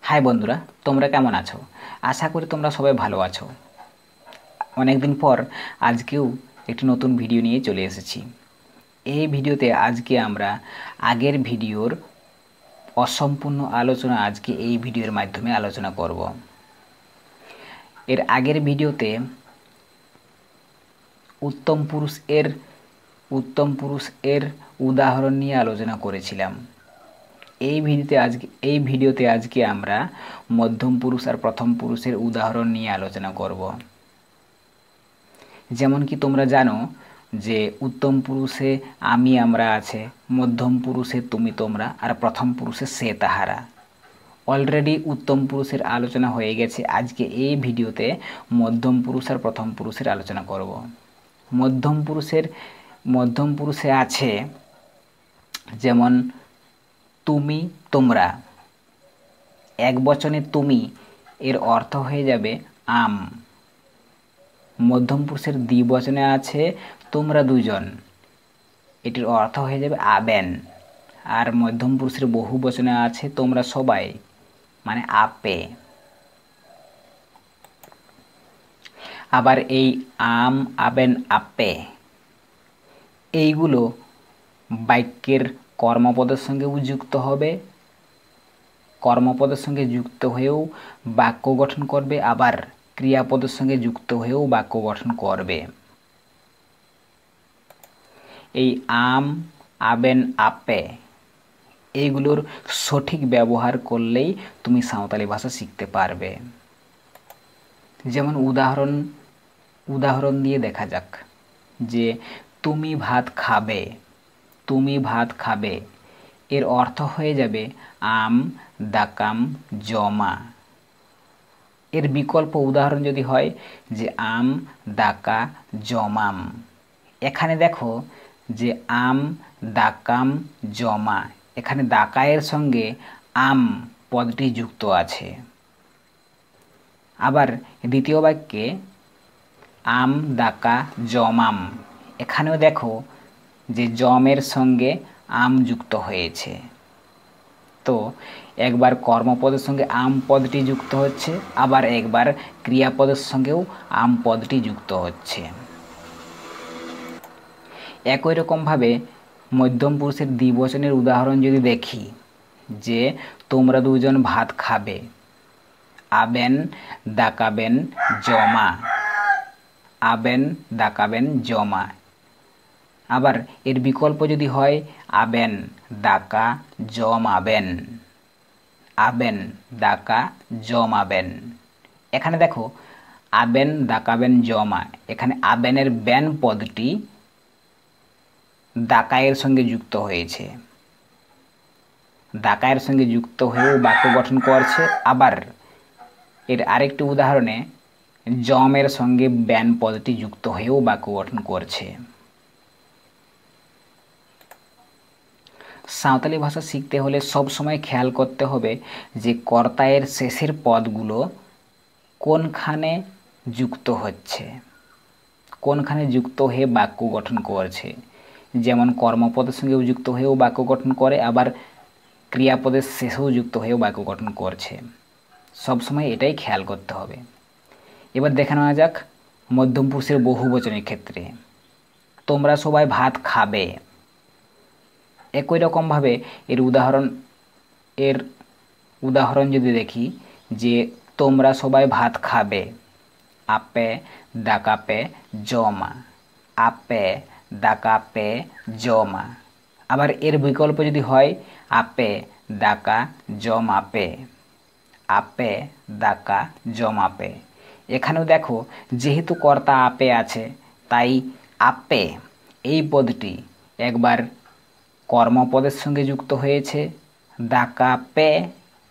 High বন্ধুরা, তোমরা কেমন আছো? আশা করি তোমরা সবাই ভালো আছো। অনেকদিন পর আজকেও একটি নতুন ভিডিও নিয়ে চলে এসেছি। এই ভিডিওতে আজকে আমরা আগের ভিডিওর অসম্পূর্ণ আলোচনা আজকে এই ভিডিওর মাধ্যমে আলোচনা করব। এর আগের ভিডিওতে উত্তম পুরুষ এর উদাহরণ নিয়ে আলোচনা করেছিলাম। এই ভিডিওতে আজকে আমরা মধ্যম পুরুষ আর প্রথম পুরুষের উদাহরণ নিয়ে আলোচনা করব। যেমন কি তোমরা জানো যে উত্তম পুরুষে আমি আমরা আছে, মধ্যম পুরুষে তুমি তোমরা, আর প্রথম পুরুষে সে তাহারা। অলরেডি উত্তম পুরুষের আলোচনা হয়ে গেছে। আজকে এই ভিডিওতে মধ্যম পুরুষ আর প্রথম পুরুষের আলোচনা করব। মধ্যম পুরুষে আছে যেমন তুমি তোমরা। একবচনে তুমি এর অর্থ হয়ে যাবে আম। মধ্যম পুরুষের দ্বিবচনে আছে তোমরা দুজন, এটির অর্থ হয়ে যাবে আবেন। আর মধ্যম পুরুষের বহু বচনে আছে তোমরা সবাই, মানে আপে। আবার এই আম, আবেন, আপে এইগুলো বাক্যের কর্মপদের সঙ্গেও যুক্ত হবে, কর্মপদের সঙ্গে যুক্ত হয়েও বাক্য গঠন করবে, আবার ক্রিয়াপদের সঙ্গে যুক্ত হয়েও বাক্য গঠন করবে। এই আম, আবেন, আপে এইগুলোর সঠিক ব্যবহার করলেই তুমি সাঁওতালি ভাষা শিখতে পারবে। যেমন উদাহরণ দিয়ে দেখা যাক যে তুমি ভাত খাবে। তুমি ভাত খাবে এর অর্থ হয়ে যাবে আম, দাকাম, জমা। এর বিকল্প উদাহরণ যদি হয় যে আম, দাকা, জমাম। এখানে দেখো যে আম, দাকাম, জমা, এখানে দাকায়ের সঙ্গে আম পদটি যুক্ত আছে। আবার দ্বিতীয় বাক্যে আম, দাকা, জমাম, এখানেও দেখো যে জমের সঙ্গে আম যুক্ত হয়েছে। তো একবার কর্মপদের সঙ্গে আম পদটি যুক্ত হচ্ছে, আবার একবার ক্রিয়াপদের সঙ্গেও আম পদটি যুক্ত হচ্ছে। একই রকমভাবে মধ্যম পুরুষের দ্বিবচনের উদাহরণ যদি দেখি যে তোমরা দুজন ভাত খাবে, আবেন, দাকাবেন, জমা। আবেন, দাকাবেন, জমা। আবার এর বিকল্প যদি হয় আবেন, দাকা, জমাবেন। আবেন, দাকা, জমাবেন। এখানে দেখো আবেন, দাকাবেন, জমা, এখানে আবেনের বেন পদটি দাকায়ের সঙ্গে যুক্ত হয়েছে। দাকায়ের সঙ্গে যুক্ত হয়েও বাক্য গঠন করছে। আবার এর আরেকটি উদাহরণে জমের সঙ্গে ব্যান পদটি যুক্ত হয়েও বাক্য গঠন করছে। সাঁওতালি ভাষা শিখতে হলে সব সময় খেয়াল করতে হবে যে কর্তায়ের শেষের পদগুলো কোনখানে যুক্ত হচ্ছে, কোনখানে যুক্ত হয়ে বাক্য গঠন করছে। যেমন কর্মপদের সঙ্গেও যুক্ত হয়েও বাক্য গঠন করে, আবার ক্রিয়াপদের শেষেও যুক্ত হয়েও বাক্য গঠন করছে। সবসময় এটাই খেয়াল করতে হবে। এবার দেখে নেওয়া যাক মধ্যম পুরুষের বহুবচনের ক্ষেত্রে তোমরা সবাই ভাত খাবে। একই রকমভাবে এর উদাহরণ যদি দেখি যে তোমরা সবাই ভাত খাবে, আপে, দাকাপে, জমা। আপে, দাকাপে, জমা। আবার এর বিকল্প যদি হয় আপে, দাকা, জমাপে। আপে, দাকা, জমাপে। এখানেও দেখো যেহেতু কর্তা আপে আছে, তাই আপে এই পদটি একবার কর্মপদের সঙ্গে যুক্ত হয়েছে দাকাপে,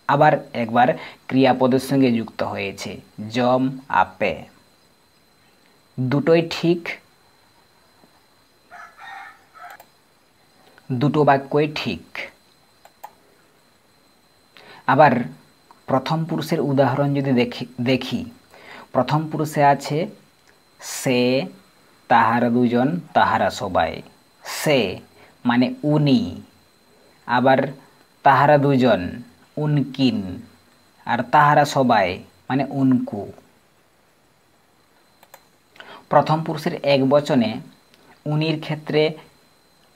আবার একবার ক্রিয়াপদের সঙ্গে যুক্ত হয়েছে জম আপে। দুটোই ঠিক, দুটো বাক্যই ঠিক। আবার প্রথম পুরুষের উদাহরণ যদি দেখি প্রথম পুরুষে আছে সে, তাহারা দুজন, তাহারা সবাই। সে মানে উনি। আবার তাহারা দুজন উনকিন। আর তাহারা সবাই মানে উনকু। প্রথম পুরুষের একবচনে উনির ক্ষেত্রে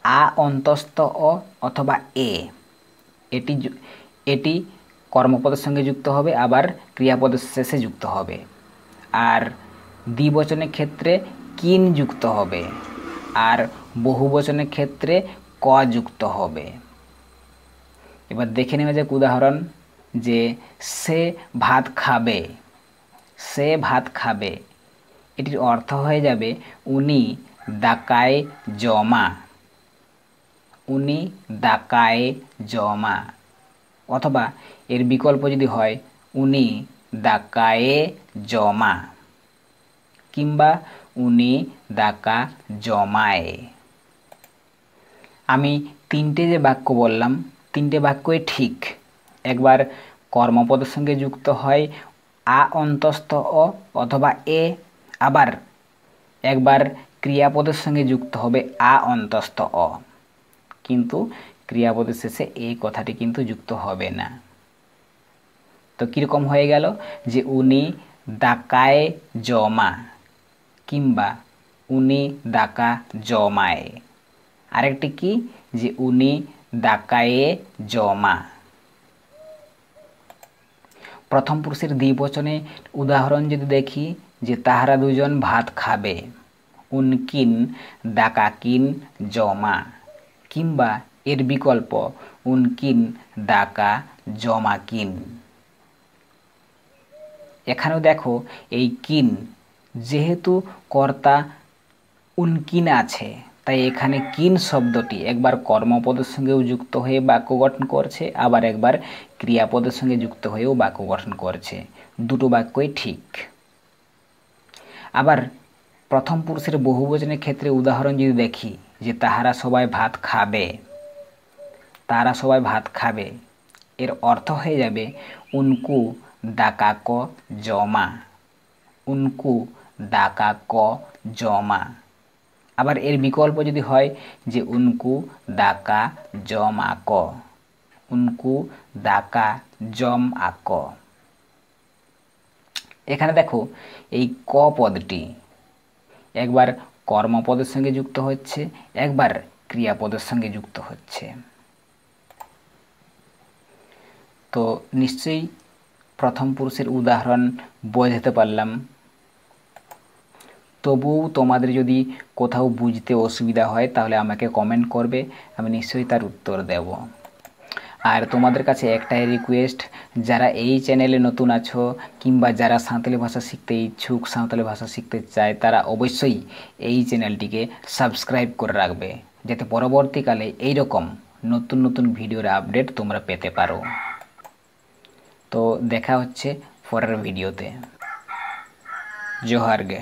আ অন্তস্থ অ অথবা এ এটি কর্মপদের সঙ্গে যুক্ত হবে, আবার ক্রিয়াপদের শেষে যুক্ত হবে। আর দ্বিবচনের ক্ষেত্রে কিন যুক্ত হবে, আর বহুবচনের ক্ষেত্রে ক যুক্ত হবে। এবার দেখে নেওয়া যাক উদাহরণ, যে সে ভাত খাবে। সে ভাত খাবে, এটির অর্থ হয়ে যাবে উনি দাকায় জমা। উনি দাকায় জমা। অথবা এর বিকল্প যদি হয় উনি দাকায়ে জমা, কিংবা উনি দাকা জমায়। আমি তিনটে যে বাক্য বললাম, তিনটে বাক্যই ঠিক। একবার কর্মপদের সঙ্গে যুক্ত হয় আ অন্তস্থ অ অথবা এ, আবার একবার ক্রিয়াপদের সঙ্গে যুক্ত হবে আ অন্তস্থ অ, কিন্তু ক্রিয়াপদের শেষে এই কথাটি কিন্তু যুক্ত হবে না। তো কীরকম হয়ে গেল, যে উনি দাকায় জমা, কিংবা উনি দাকা জমায়। আরেকটি কি, যে উনি দাকায়ে জমা। প্রথম পুরুষের দ্বিবচনে উদাহরণ যদি দেখি, যে তাহারা দুজন ভাত খাবে, উনকিন দাকাকিন জমা, কিংবা এর বিকল্প উনকিন দাকা জমাকিন। এখানেও দেখো এই কিন, যেহেতু কর্তা উনকিন আছে, তাই এখানে কিন শব্দটি একবার কর্মপদের সঙ্গেও যুক্ত হয়ে বাক্য গঠন করছে, আবার একবার ক্রিয়াপদের সঙ্গে যুক্ত হয়েও বাক্য গঠন করছে। দুটো বাক্যই ঠিক। আবার প্রথম পুরুষের বহুবচনের ক্ষেত্রে উদাহরণ যদি দেখি, যে তাহারা সবাই ভাত খাবে। তাহারা সবাই ভাত খাবে, এর অর্থ হয়ে যাবে উনকু দাকা ক জমা। উনকু দাকা ক জমা। আবার এর বিকল্প যদি হয়, যে উনকু দাকা জম আক। উনকু দাকা জম আক। এখানে দেখো এই ক পদটি একবার কর্মপদের সঙ্গে যুক্ত হচ্ছে, একবার ক্রিয়াপদের সঙ্গে যুক্ত হচ্ছে। তো নিশ্চয়ই প্রথম পুরুষের উদাহরণ বোঝাতে পারলাম। তবুও তোমাদের যদি কোথাও বুঝতে অসুবিধা হয় তাহলে আমাকে কমেন্ট করবে, আমি নিশ্চয়ই তার উত্তর দেব। আর তোমাদের কাছে একটাই রিকোয়েস্ট, যারা এই চ্যানেলে নতুন আছো কিংবা যারা সাঁওতালি ভাষা শিখতে ইচ্ছুক, সাঁওতালি ভাষা শিখতে চায়, তারা অবশ্যই এই চ্যানেলটিকে সাবস্ক্রাইব করে রাখবে, যাতে পরবর্তীকালে এইরকম নতুন নতুন ভিডিওর আপডেট তোমরা পেতে পারো। তো দেখা হচ্ছে পরের ভিডিওতে। জোহার গে।